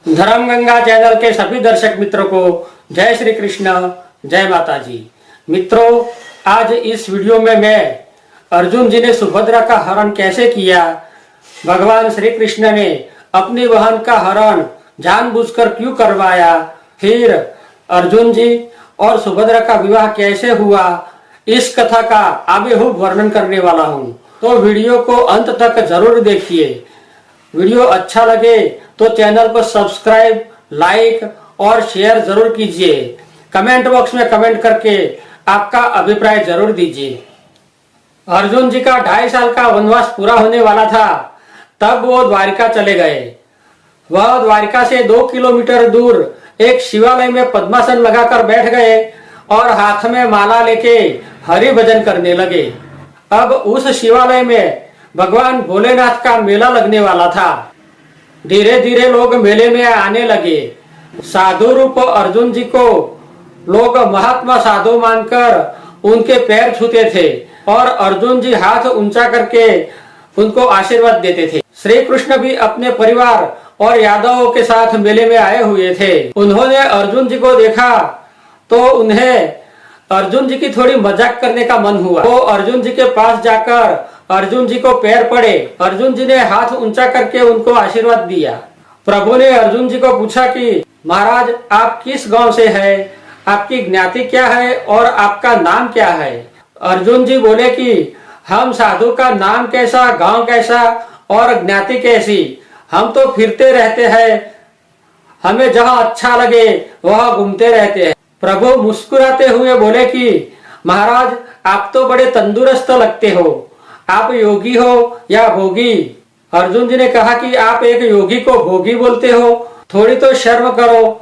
धर्म गंगा चैनल के सभी दर्शक मित्रों को जय श्री कृष्ण, जय माता जी। मित्रों, आज इस वीडियो में मैं अर्जुन जी ने सुभद्रा का हरण कैसे किया, भगवान श्री कृष्ण ने अपनी बहन का हरण जानबूझकर क्यों करवाया, फिर अर्जुन जी और सुभद्रा का विवाह कैसे हुआ, इस कथा का आबेहूब वर्णन करने वाला हूँ। तो वीडियो को अंत तक जरूर देखिए। वीडियो अच्छा लगे तो चैनल को सब्सक्राइब, लाइक और शेयर जरूर कीजिए। कमेंट बॉक्स में कमेंट करके आपका अभिप्राय जरूर दीजिए। अर्जुन जी का 2.5 साल का वनवास पूरा होने वाला था, तब वो द्वारिका चले गए। वह द्वारिका से 2 किलोमीटर दूर एक शिवालय में पद्मासन लगाकर बैठ गए और हाथ में माला लेके हरि भजन करने लगे। अब उस शिवालय में भगवान भोलेनाथ का मेला लगने वाला था। धीरे धीरे लोग मेले में आने लगे। साधु रूप अर्जुन जी को लोग महात्मा साधु मानकर उनके पैर छूते थे और अर्जुन जी हाथ ऊंचा करके उनको आशीर्वाद देते थे। श्री कृष्ण भी अपने परिवार और यादवों के साथ मेले में आए हुए थे। उन्होंने अर्जुन जी को देखा तो उन्हें अर्जुन जी की थोड़ी मजाक करने का मन हुआ। वो अर्जुन जी के पास जाकर अर्जुन जी को पैर पड़े। अर्जुन जी ने हाथ ऊंचा करके उनको आशीर्वाद दिया। प्रभु ने अर्जुन जी को पूछा कि महाराज, आप किस गांव से हैं? आपकी ज्ञाति क्या है और आपका नाम क्या है? अर्जुन जी बोले कि हम साधु का नाम कैसा, गांव कैसा और ज्ञाति कैसी, हम तो फिरते रहते हैं, हमें जहां अच्छा लगे वहां घूमते रहते हैं। प्रभु मुस्कुराते हुए बोले कि महाराज, आप तो बड़े तंदुरुस्त लगते हो, आप योगी हो या भोगी? अर्जुन जी ने कहा कि आप एक योगी को भोगी बोलते हो, थोड़ी तो शर्म करो,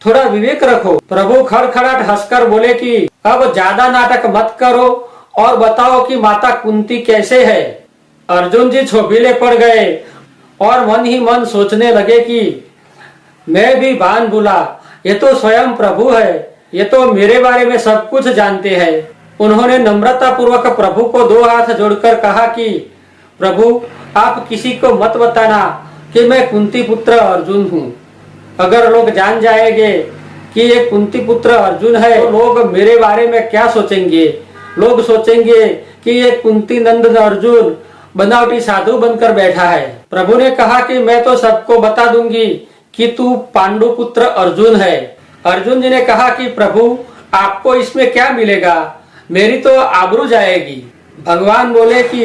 थोड़ा विवेक रखो। प्रभु खड़खड़ाट हंसकर बोले कि अब ज्यादा नाटक मत करो और बताओ कि माता कुंती कैसे है। अर्जुन जी छोपीले पड़ गए और मन ही मन सोचने लगे कि मैं भी भान भूला, ये तो स्वयं प्रभु है, ये तो मेरे बारे में सब कुछ जानते हैं। उन्होंने नम्रता पूर्वक प्रभु को 2 हाथ जोड़कर कहा कि प्रभु, आप किसी को मत बताना कि मैं कुंती पुत्र अर्जुन हूँ। अगर लोग जान जाएंगे कि ये कुंती पुत्र अर्जुन है तो लोग मेरे बारे में क्या सोचेंगे? लोग सोचेंगे कि ये कुंती नंदन अर्जुन बनावटी साधु बनकर बैठा है। प्रभु ने कहा कि मैं तो सबको बता दूंगी कि तू पांडु पुत्र अर्जुन है। अर्जुन जी ने कहा कि प्रभु, आपको इसमें क्या मिलेगा? मेरी तो आबरू जाएगी। भगवान बोले कि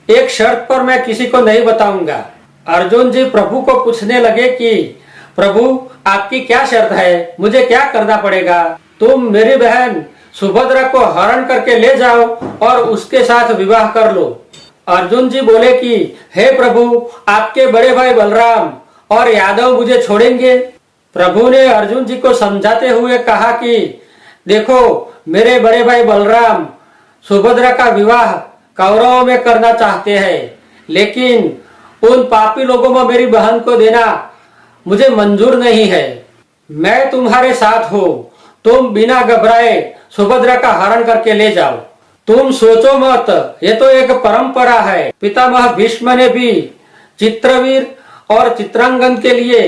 एक शर्त पर मैं किसी को नहीं बताऊंगा। अर्जुन जी प्रभु को पूछने लगे कि प्रभु, आपकी क्या शर्त है? मुझे क्या करना पड़ेगा? तुम मेरी बहन सुभद्रा को हरण करके ले जाओ और उसके साथ विवाह कर लो। अर्जुन जी बोले कि हे प्रभु, आपके बड़े भाई बलराम और यादव मुझे छोड़ेंगे? प्रभु ने अर्जुन जी को समझाते हुए कहा कि देखो, मेरे बड़े भाई बलराम सुभद्रा का विवाह कौरवों में करना चाहते हैं, लेकिन उन पापी लोगों में मेरी बहन को देना मुझे मंजूर नहीं है। मैं तुम्हारे साथ हूँ, तुम बिना घबराए सुभद्रा का हरण करके ले जाओ। तुम सोचो मत, ये तो एक परंपरा है। पितामह भीष्म ने भी चित्रवीर और चित्रांगन के लिए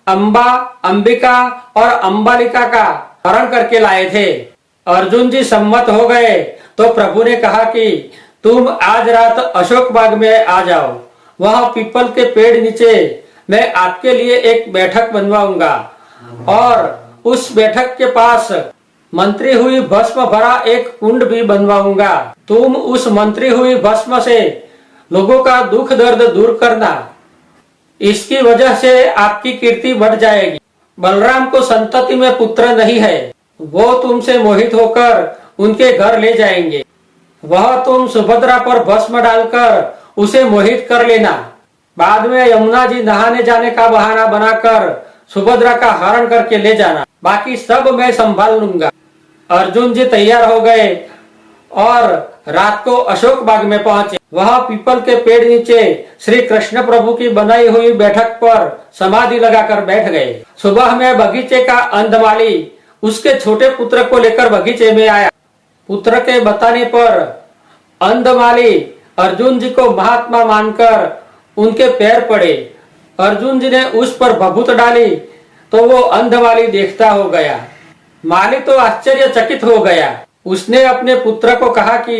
अंबा, अंबिका और अंबालिका का हरण करके लाए थे। अर्जुन जी सम्मत हो गए तो प्रभु ने कहा कि तुम आज रात अशोक बाग में आ जाओ। वहां पीपल के पेड़ नीचे मैं आपके लिए एक बैठक बनवाऊंगा और उस बैठक के पास मंत्री हुई भस्म भरा एक कुंड भी बनवाऊंगा। तुम उस मंत्री हुई भस्म से लोगों का दुख दर्द दूर करना, इसकी वजह से आपकी कीर्ति बढ़ जाएगी। बलराम को संतति में पुत्र नहीं है, वो तुमसे मोहित होकर उनके घर ले जाएंगे। वह तुम सुभद्रा पर भस्म डालकर उसे मोहित कर लेना। बाद में यमुना जी नहाने जाने का बहाना बनाकर सुभद्रा का हरण करके ले जाना, बाकी सब मैं संभाल लूंगा। अर्जुन जी तैयार हो गए और रात को अशोक बाग में पहुंचे। वहां पीपल के पेड़ नीचे श्री कृष्ण प्रभु की बनाई हुई बैठक पर समाधि लगाकर बैठ गए। सुबह में बगीचे का अंधमाली उसके छोटे पुत्र को लेकर बगीचे में आया। पुत्र के बताने पर अंधमाली अर्जुन जी को महात्मा मानकर उनके पैर पड़े अर्जुन जी ने उस पर भभूत डाली तो वो अंध माली देखता हो गया। माली तो आश्चर्यचकित हो गया। उसने अपने पुत्र को कहा कि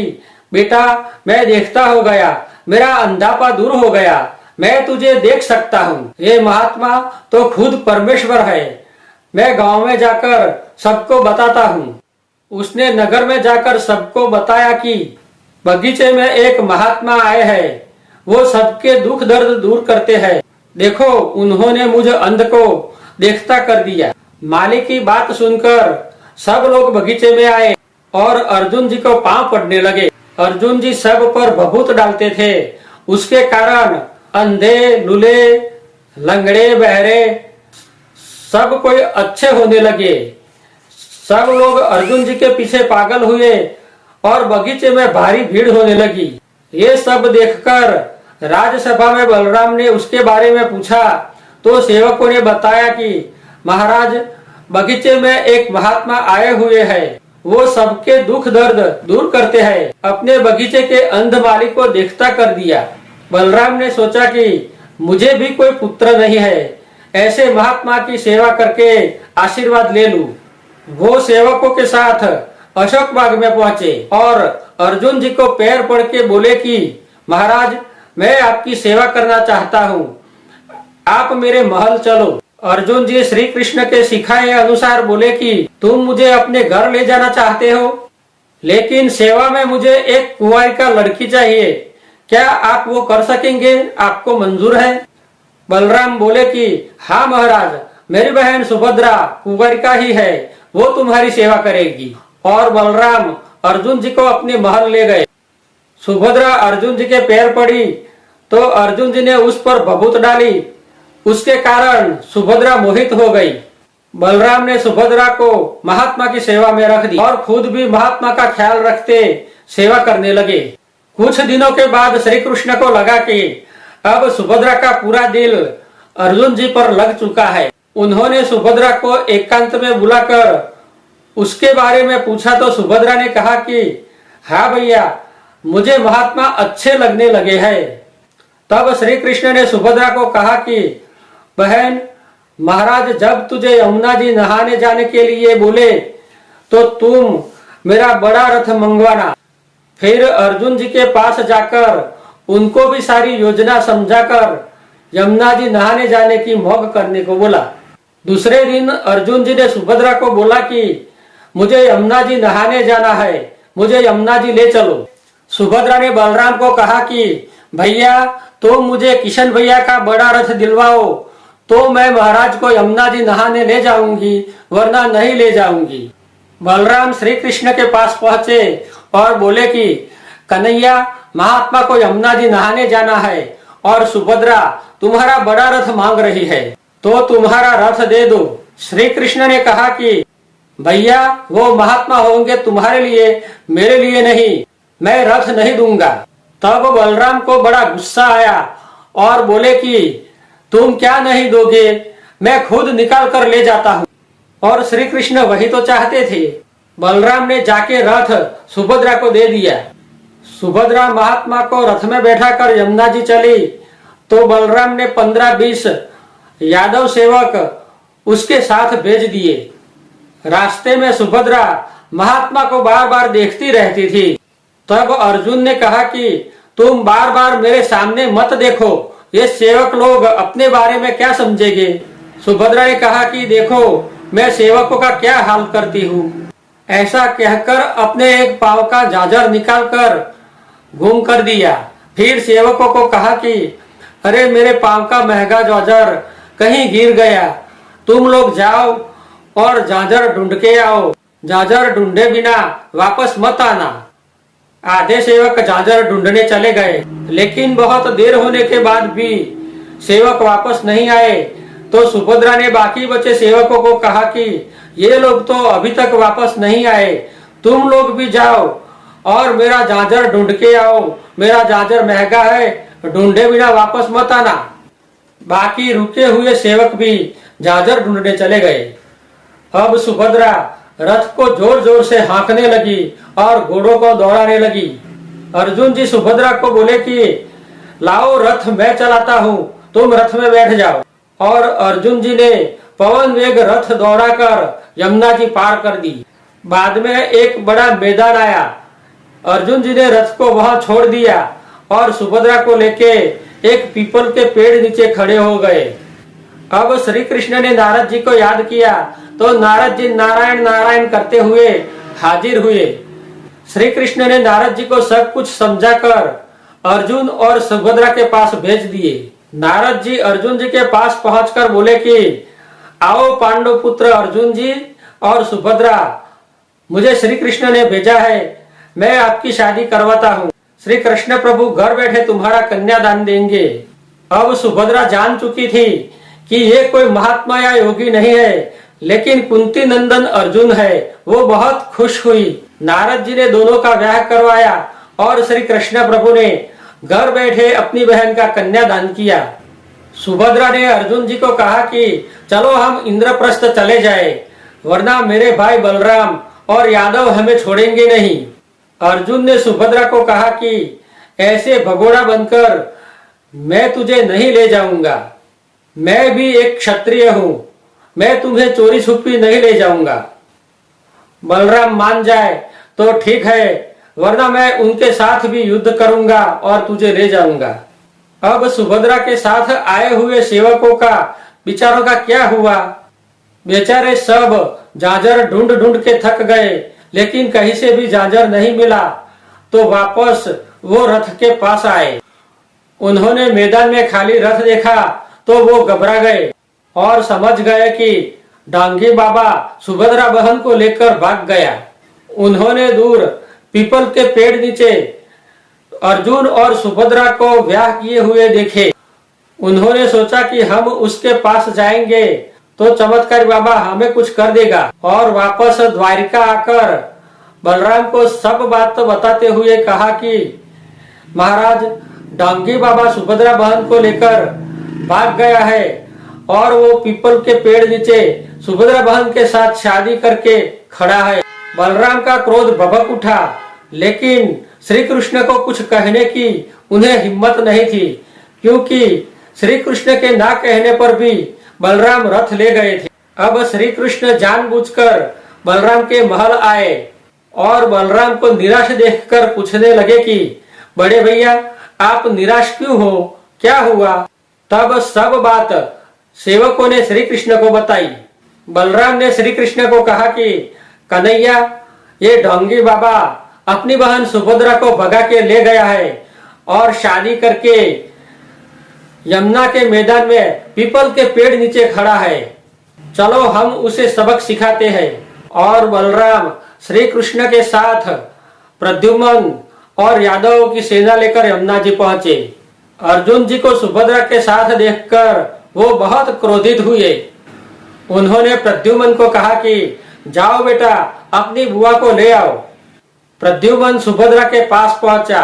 बेटा, मैं देखता हो गया, मेरा अंधापा दूर हो गया, मैं तुझे देख सकता हूँ। ये महात्मा तो खुद परमेश्वर है। मैं गांव में जाकर सबको बताता हूँ। उसने नगर में जाकर सबको बताया कि बगीचे में एक महात्मा आए हैं, वो सबके दुख दर्द दूर करते हैं। देखो, उन्होंने मुझ अंध को देखता कर दिया। माली की बात सुनकर सब लोग बगीचे में आए और अर्जुन जी को पांव पड़ने लगे। अर्जुन जी सब पर भभूत डालते थे, उसके कारण अंधे, लूले, लंगड़े, बहरे सब कोई अच्छे होने लगे। सब लोग अर्जुन जी के पीछे पागल हुए और बगीचे में भारी भीड़ होने लगी। ये सब देखकर राजसभा में बलराम ने उसके बारे में पूछा तो सेवकों ने बताया कि महाराज, बगीचे में एक महात्मा आए हुए हैं, वो सबके दुख दर्द दूर करते हैं। अपने बगीचे के अंध माली को देखता कर दिया। बलराम ने सोचा कि मुझे भी कोई पुत्र नहीं है, ऐसे महात्मा की सेवा करके आशीर्वाद ले लूं। वो सेवकों के साथ अशोक बाग में पहुंचे और अर्जुन जी को पैर पड़ के बोले कि महाराज, मैं आपकी सेवा करना चाहता हूँ, आप मेरे महल चलो। अर्जुन जी श्री कृष्ण के सिखाए अनुसार बोले कि तुम मुझे अपने घर ले जाना चाहते हो, लेकिन सेवा में मुझे एक कुंवारी का लड़की चाहिए, क्या आप वो कर सकेंगे? आपको मंजूर है? बलराम बोले कि हाँ महाराज, मेरी बहन सुभद्रा कुंवारिका ही है, वो तुम्हारी सेवा करेगी। और बलराम अर्जुन जी को अपने महल ले गए। सुभद्रा अर्जुन जी के पैर पड़ी तो अर्जुन जी ने उस पर भभूत डाली, उसके कारण सुभद्रा मोहित हो गई। बलराम ने सुभद्रा को महात्मा की सेवा में रख दी और खुद भी महात्मा का ख्याल रखते सेवा करने लगे। कुछ दिनों के बाद श्री कृष्ण को लगा कि अब सुभद्रा का पूरा दिल अर्जुन जी पर लग चुका है। उन्होंने सुभद्रा को एकांत में बुलाकर उसके बारे में पूछा तो सुभद्रा ने कहा कि हाँ भैया, मुझे महात्मा अच्छे लगने लगे हैं। तब श्री कृष्ण ने सुभद्रा को कहा कि बहन, महाराज जब तुझे यमुना जी नहाने जाने के लिए बोले तो तुम मेरा बड़ा रथ मंगवाना। फिर अर्जुन जी के पास जाकर उनको भी सारी योजना समझाकर यमुना जी नहाने जाने की मौक करने को बोला। दूसरे दिन अर्जुन जी ने सुभद्रा को बोला कि मुझे यमुना जी नहाने जाना है, मुझे यमुना जी ले चलो। सुभद्रा ने बलराम को कहा कि भैया, तुम मुझे किशन भैया का बड़ा रथ दिलवाओ तो मैं महाराज को यमुना जी नहाने ले जाऊंगी, वरना नहीं ले जाऊंगी। बलराम श्री कृष्ण के पास पहुंचे और बोले कि कन्हैया, महात्मा को यमुना जी नहाने जाना है और सुभद्रा तुम्हारा बड़ा रथ मांग रही है, तो तुम्हारा रथ दे दो। श्री कृष्ण ने कहा कि भैया, वो महात्मा होंगे तुम्हारे लिए, मेरे लिए नहीं, मैं रथ नहीं दूंगा। तब बलराम को बड़ा गुस्सा आया और बोले कि तुम क्या नहीं दोगे, मैं खुद निकाल कर ले जाता हूँ। और श्री कृष्ण वही तो चाहते थे। बलराम ने जाके रथ सुभद्रा को दे दिया। सुभद्रा महात्मा को रथ में बैठा कर यमुना जी चली तो बलराम ने 15-20 यादव सेवक उसके साथ भेज दिए। रास्ते में सुभद्रा महात्मा को बार बार देखती रहती थी। तब अर्जुन ने कहा कि तुम बार बार मेरे सामने मत देखो, ये सेवक लोग अपने बारे में क्या समझेंगे। सुभद्रा ने कहा कि देखो, मैं सेवकों का क्या हाल करती हूँ। ऐसा कहकर अपने एक पांव का झांझर निकालकर घूम कर दिया। फिर सेवकों को कहा कि अरे, मेरे पांव का महंगा झांझर कहीं गिर गया, तुम लोग जाओ और झांझर ढूंढ के आओ, झांझर ढूंढे बिना वापस मत आना। आधे सेवक झांझर ढूंढने चले गए, लेकिन बहुत देर होने के बाद भी सेवक वापस नहीं आए तो सुभद्रा ने बाकी बचे सेवकों को कहा कि ये लोग तो अभी तक वापस नहीं आए, तुम लोग भी जाओ और मेरा झांझर ढूंढ के आओ, मेरा झांझर महंगा है, ढूंढे बिना वापस मत आना। बाकी रुके हुए सेवक भी झांझर ढूंढने चले गए। अब सुभद्रा रथ को जोर जोर से हाँकने लगी और घोड़ों को दौड़ाने लगी। अर्जुन जी सुभद्रा को बोले कि लाओ रथ मैं चलाता हूँ, तुम रथ में बैठ जाओ। और अर्जुन जी ने पवन वेग रथ दौड़ाकर यमुना जी पार कर दी। बाद में एक बड़ा मैदान आया। अर्जुन जी ने रथ को वहां छोड़ दिया और सुभद्रा को लेके एक पीपल के पेड़ नीचे खड़े हो गए। अब श्री कृष्ण ने नारद जी को याद किया तो नारद जी नारायण नारायण करते हुए हाजिर हुए। श्री कृष्ण ने नारद जी को सब कुछ समझाकर अर्जुन और सुभद्रा के पास भेज दिए। नारद जी अर्जुन जी के पास पहुंचकर बोले कि आओ पांडव पुत्र अर्जुन जी और सुभद्रा, मुझे श्री कृष्ण ने भेजा है, मैं आपकी शादी करवाता हूँ। श्री कृष्ण प्रभु घर बैठे तुम्हारा कन्यादान देंगे। अब सुभद्रा जान चुकी थी कि ये कोई महात्मा या योगी नहीं है, लेकिन कुंती नंदन अर्जुन है। वो बहुत खुश हुई। नारद जी ने दोनों का ब्याह करवाया और श्री कृष्ण प्रभु ने घर बैठे अपनी बहन का कन्यादान किया। सुभद्रा ने अर्जुन जी को कहा कि चलो हम इंद्रप्रस्थ चले जाए, वरना मेरे भाई बलराम और यादव हमें छोड़ेंगे नहीं। अर्जुन ने सुभद्रा को कहा कि ऐसे भगोड़ा बनकर मैं तुझे नहीं ले जाऊंगा, मैं भी एक क्षत्रिय हूँ, मैं तुम्हें चोरी छुपी नहीं ले जाऊंगा। बलराम मान जाए तो ठीक है, वरना मैं उनके साथ भी युद्ध करूंगा और तुझे ले जाऊंगा। अब सुभद्रा के साथ आए हुए सेवकों का बिचारों का क्या हुआ? बेचारे सब झांझर ढूंढ ढूंढ के थक गए, लेकिन कहीं से भी झांझर नहीं मिला। तो वापस वो रथ के पास आए। उन्होंने मैदान में खाली रथ देखा तो वो घबरा गए और समझ गए कि डांगी बाबा सुभद्रा बहन को लेकर भाग गया। उन्होंने दूर पीपल के पेड़ नीचे अर्जुन और सुभद्रा को ब्याह किए हुए देखे। उन्होंने सोचा कि हम उसके पास जाएंगे तो चमत्कारी बाबा हमें कुछ कर देगा, और वापस द्वारिका आकर बलराम को सब बात बताते हुए कहा कि महाराज, डांगी बाबा सुभद्रा बहन को लेकर भाग गया है और वो पीपल के पेड़ नीचे सुभद्रा बहन के साथ शादी करके खड़ा है। बलराम का क्रोध भभक उठा, लेकिन श्री कृष्ण को कुछ कहने की उन्हें हिम्मत नहीं थी, क्योंकि श्री कृष्ण के ना कहने पर भी बलराम रथ ले गए थे। अब श्री कृष्ण जानबूझकर बलराम के महल आए और बलराम को निराश देखकर पूछने लगे कि बड़े भैया, आप निराश क्यों हो, क्या हुआ? तब सब बात सेवकों ने श्री कृष्ण को बताई। बलराम ने श्री कृष्ण को कहा कि कन्हैया, ये ढोंगी बाबा अपनी बहन सुभद्रा को भगा के ले गया है और शादी करके यमुना के मैदान में पीपल के पेड़ नीचे खड़ा है। चलो हम उसे सबक सिखाते हैं। और बलराम श्री कृष्ण के साथ प्रद्युम्न और यादवों की सेना लेकर यमुना जी पहुंचे। अर्जुन जी को सुभद्रा के साथ देखकर वो बहुत क्रोधित हुए। उन्होंने प्रद्युम्न को कहा कि जाओ बेटा, अपनी बुआ को ले आओ। प्रद्युम्न सुभद्रा के पास पहुंचा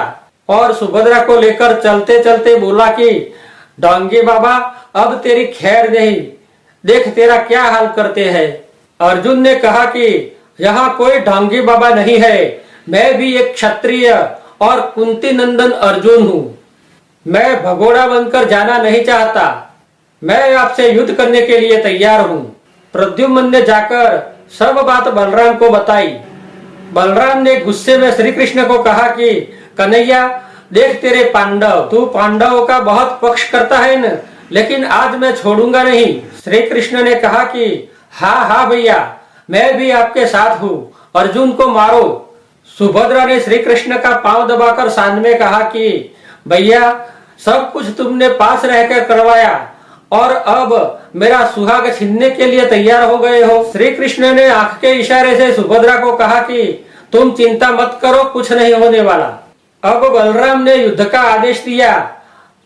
और सुभद्रा को लेकर चलते चलते बोला कि डांगी बाबा, अब तेरी खैर नहीं, देख तेरा क्या हाल करते हैं। अर्जुन ने कहा कि यहाँ कोई डांगी बाबा नहीं है, मैं भी एक क्षत्रिय और कुंती नंदन अर्जुन हूँ। मैं भगोड़ा बनकर जाना नहीं चाहता, मैं आपसे युद्ध करने के लिए तैयार हूँ। प्रद्युम्न ने जाकर सब बात बलराम को बताई। बलराम ने गुस्से में श्री कृष्ण को कहा कि कन्हैया, देख तेरे पांडव, तू पांडवों का बहुत पक्ष करता है न, लेकिन आज मैं छोड़ूंगा नहीं। श्री कृष्ण ने कहा कि हाँ हाँ भैया, मैं भी आपके साथ हूँ, अर्जुन को मारो। सुभद्रा ने श्री कृष्ण का पांव दबाकर साथ में कहा कि भैया, सब कुछ तुमने पास रहकर करवाया और अब मेरा सुहाग छीनने के लिए तैयार हो गए हो। श्री कृष्ण ने आंख के इशारे से सुभद्रा को कहा कि तुम चिंता मत करो, कुछ नहीं होने वाला। अब बलराम ने युद्ध का आदेश दिया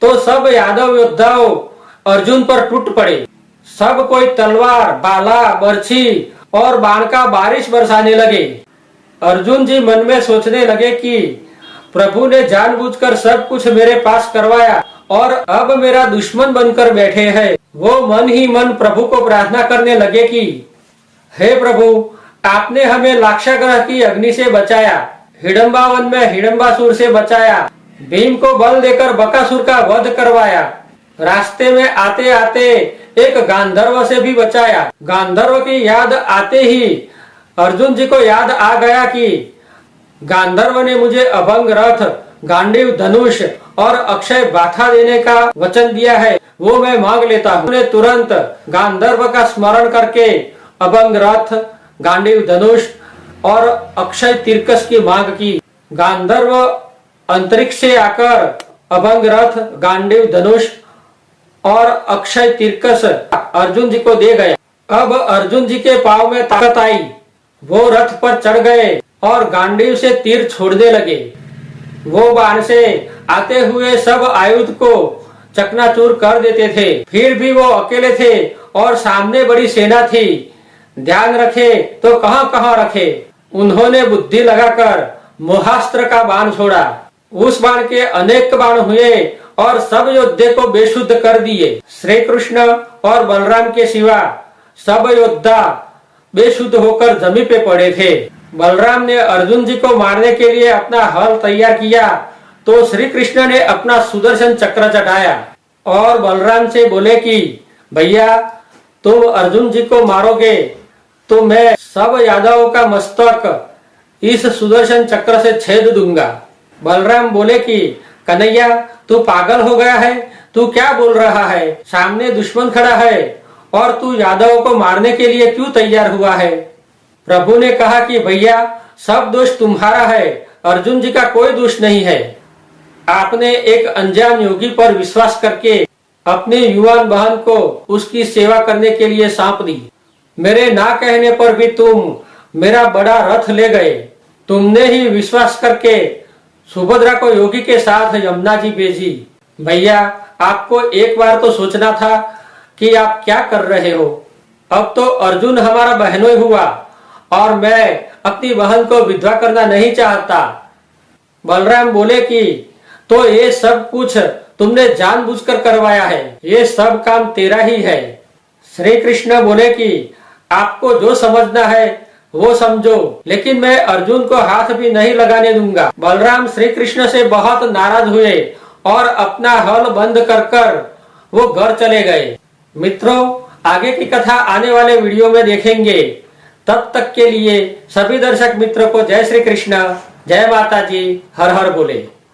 तो सब यादव योद्धाओं अर्जुन पर टूट पड़े। सब कोई तलवार, भाला, बर्छी और बाण का बारिश बरसाने लगे। अर्जुन जी मन में सोचने लगे कि प्रभु ने जानबूझकर सब कुछ मेरे पास करवाया और अब मेरा दुश्मन बनकर बैठे हैं। वो मन ही मन प्रभु को प्रार्थना करने लगे कि हे प्रभु, आपने हमें लाक्षागृह की अग्नि से बचाया, हिडम्बावन में हिडम्बासुर से बचाया, भीम को बल देकर बकासुर का वध करवाया, रास्ते में आते आते एक गांधर्व से भी बचाया। गांधर्व की याद आते ही अर्जुन जी को याद आ गया कि गांधर्व ने मुझे अभंग रथ, गांडीव धनुष और अक्षय बाथा देने का वचन दिया है, वो मैं मांग लेता हूँ। उन्होंने तुरंत गांधर्व का स्मरण करके अभंग रथ, गांडीव धनुष और अक्षय तिरकस की मांग की। गांधर्व अंतरिक्ष से आकर अभंग रथ, गांडीव धनुष और अक्षय तिरकस अर्जुन जी को दे गए। अब अर्जुन जी के पांव में ताकत आई, वो रथ पर चढ़ गए और गांडीव से तीर छोड़ने लगे। वो बाण से आते हुए सब आयुध को चकनाचूर कर देते थे। फिर भी वो अकेले थे और सामने बड़ी सेना थी। ध्यान रखे तो कहां कहां रखे। उन्होंने बुद्धि लगाकर मोहास्त्र का बाण छोड़ा। उस बाण के अनेक बाण हुए और सब योद्धे को बेशुद्ध कर दिए। श्री कृष्ण और बलराम के सिवा सब योद्धा बेशुद्ध होकर जमीन पे पड़े थे। बलराम ने अर्जुन जी को मारने के लिए अपना हल तैयार किया तो श्री कृष्ण ने अपना सुदर्शन चक्र चढ़ाया और बलराम से बोले कि भैया तुम अर्जुन जी को मारोगे तो मैं सब यादवों का मस्तक इस सुदर्शन चक्र से छेद दूंगा। बलराम बोले कि कन्हैया तू पागल हो गया है, तू क्या बोल रहा है? सामने दुश्मन खड़ा है और तू यादवों को मारने के लिए क्यों तैयार हुआ है? प्रभु ने कहा कि भैया सब दोष तुम्हारा है, अर्जुन जी का कोई दोष नहीं है। आपने एक अनजान योगी पर विश्वास करके अपने युवान बहन को उसकी सेवा करने के लिए सौंप दी। मेरे ना कहने पर भी तुम मेरा बड़ा रथ ले गए। तुमने ही विश्वास करके सुभद्रा को योगी के साथ यमुना जी भेजी। भैया आपको एक बार तो सोचना था कि आप क्या कर रहे हो। अब तो अर्जुन हमारा बहनोई हुआ और मैं अपनी बहन को विधवा करना नहीं चाहता। बलराम बोले कि तो ये सब कुछ तुमने जानबूझकर करवाया है, ये सब काम तेरा ही है। श्री कृष्ण बोले कि आपको जो समझना है वो समझो, लेकिन मैं अर्जुन को हाथ भी नहीं लगाने दूंगा। बलराम श्री कृष्ण से बहुत नाराज हुए और अपना हल बंद कर वो घर चले गए। मित्रों आगे की कथा आने वाले वीडियो में देखेंगे। तब तक के लिए सभी दर्शक मित्रों को जय श्री कृष्ण, जय माता जी, हर हर बोले।